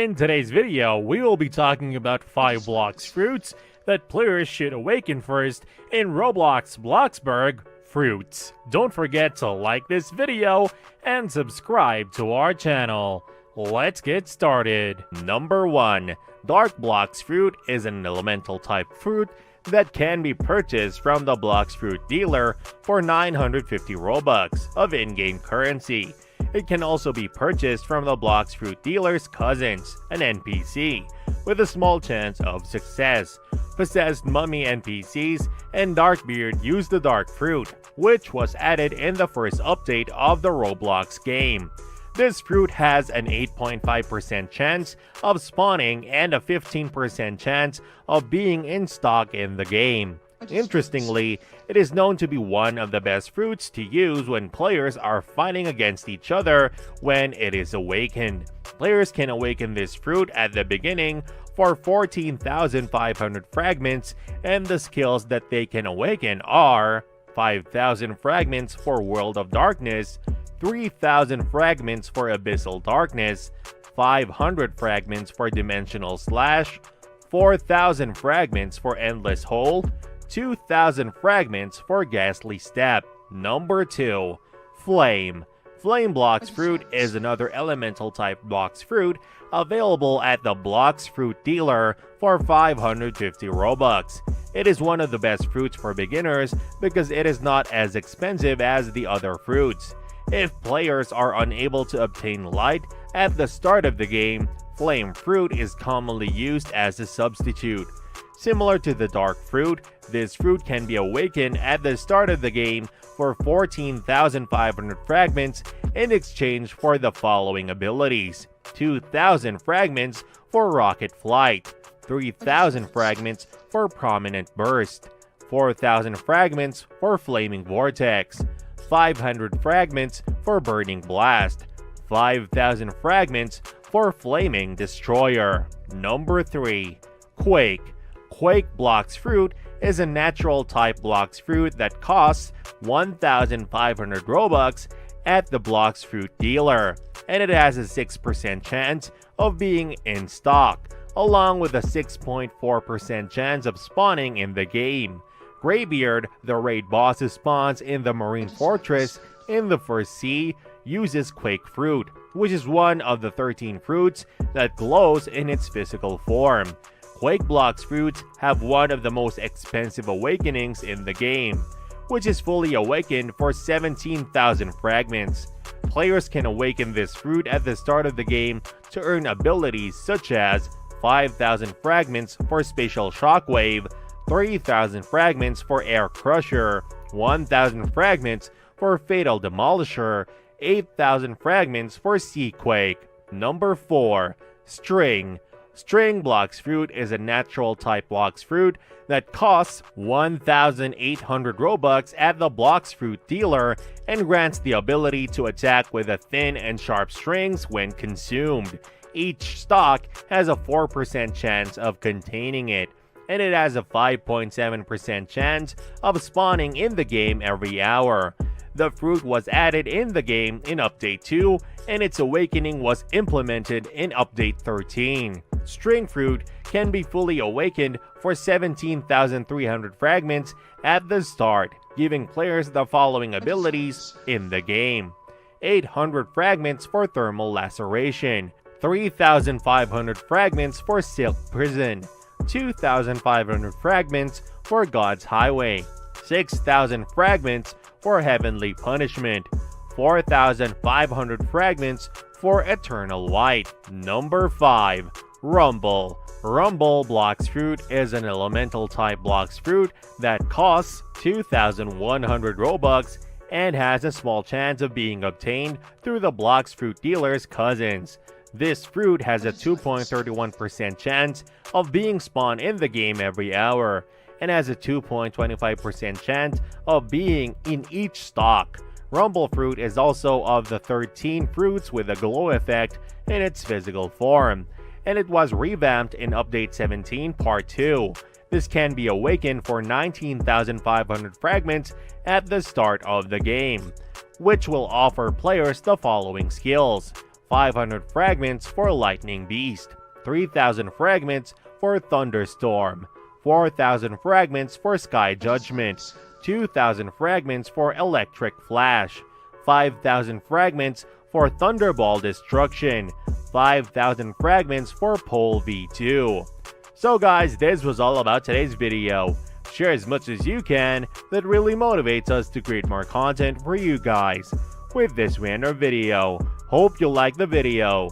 In today's video, we will be talking about 5 Bloxfruits that players should awaken first in Roblox Bloxburg Fruits. Don't forget to like this video and subscribe to our channel. Let's get started. Number 1. Dark Bloxfruit is an elemental type fruit that can be purchased from the Bloxfruit dealer for 950 Robux of in-game currency. It can also be purchased from the Bloxfruit dealer's cousins, an NPC, with a small chance of success. Possessed mummy NPCs and Darkbeard use the dark fruit, which was added in the first update of the Roblox game. This fruit has an 8.5% chance of spawning and a 15% chance of being in stock in the game. Interestingly, it is known to be one of the best fruits to use when players are fighting against each other when it is awakened. Players can awaken this fruit at the beginning for 14,500 fragments, and the skills that they can awaken are 5,000 fragments for World of Darkness, 3,000 fragments for Abyssal Darkness, 500 fragments for Dimensional Slash, 4,000 fragments for Endless Hole, 2,000 fragments for Ghastly Step. Number 2. Flame. Flame Bloxfruit is another elemental type Bloxfruit available at the Bloxfruit dealer for 550 Robux. It is one of the best fruits for beginners because it is not as expensive as the other fruits. If players are unable to obtain light at the start of the game, flame fruit is commonly used as a substitute. Similar to the dark fruit, this fruit can be awakened at the start of the game for 14,500 fragments in exchange for the following abilities: 2,000 fragments for Rocket Flight, 3,000 fragments for Prominent Burst, 4,000 fragments for Flaming Vortex, 500 fragments for Burning Blast, 5,000 fragments for Flaming Destroyer. Number 3. Quake. Quake Bloxfruit is a natural type Bloxfruit that costs 1,500 Robux at the Bloxfruit dealer, and it has a 6% chance of being in stock, along with a 6.4% chance of spawning in the game. Greybeard, the raid boss who spawns in the Marine Fortress in the first sea, uses Quake Fruit, which is one of the 13 fruits that glows in its physical form. Quake Bloxfruits have one of the most expensive awakenings in the game, which is fully awakened for 17,000 fragments. Players can awaken this fruit at the start of the game to earn abilities such as 5,000 fragments for Spatial Shockwave, 3,000 fragments for Air Crusher, 1,000 fragments for Fatal Demolisher, 8,000 fragments for Sea Quake. Number 4. String. String Bloxfruit is a natural type Bloxfruit that costs 1,800 Robux at the Bloxfruit dealer and grants the ability to attack with a thin and sharp strings when consumed. Each stock has a 4% chance of containing it, and it has a 5.7% chance of spawning in the game every hour. The fruit was added in the game in Update 2, and its awakening was implemented in Update 13. String fruit can be fully awakened for 17,300 fragments at the start, giving players the following abilities in the game: 800 fragments for Thermal Laceration, 3,500 fragments for Silk Prison, 2,500 fragments for God's Highway, 6,000 fragments for Heavenly Punishment, 4,500 fragments for Eternal Light. Number 5. Rumble. Rumble Bloxfruit is an elemental type Bloxfruit that costs 2,100 Robux and has a small chance of being obtained through the Bloxfruit dealer's cousins. This fruit has a 2.31% chance of being spawned in the game every hour, and has a 2.25% chance of being in each stock. Rumble fruit is also of the 13 fruits with a glow effect in its physical form, and it was revamped in Update 17 Part 2. This can be awakened for 19,500 fragments at the start of the game, which will offer players the following skills: 500 fragments for Lightning Beast, 3,000 fragments for Thunderstorm, 4,000 fragments for Sky Judgment, 2,000 fragments for Electric Flash, 5,000 fragments for Thunderball Destruction, 5,000 fragments for Pole V2. So guys, this was all about today's video. Share as much as you can, that really motivates us to create more content for you guys. With this random video, hope you like the video.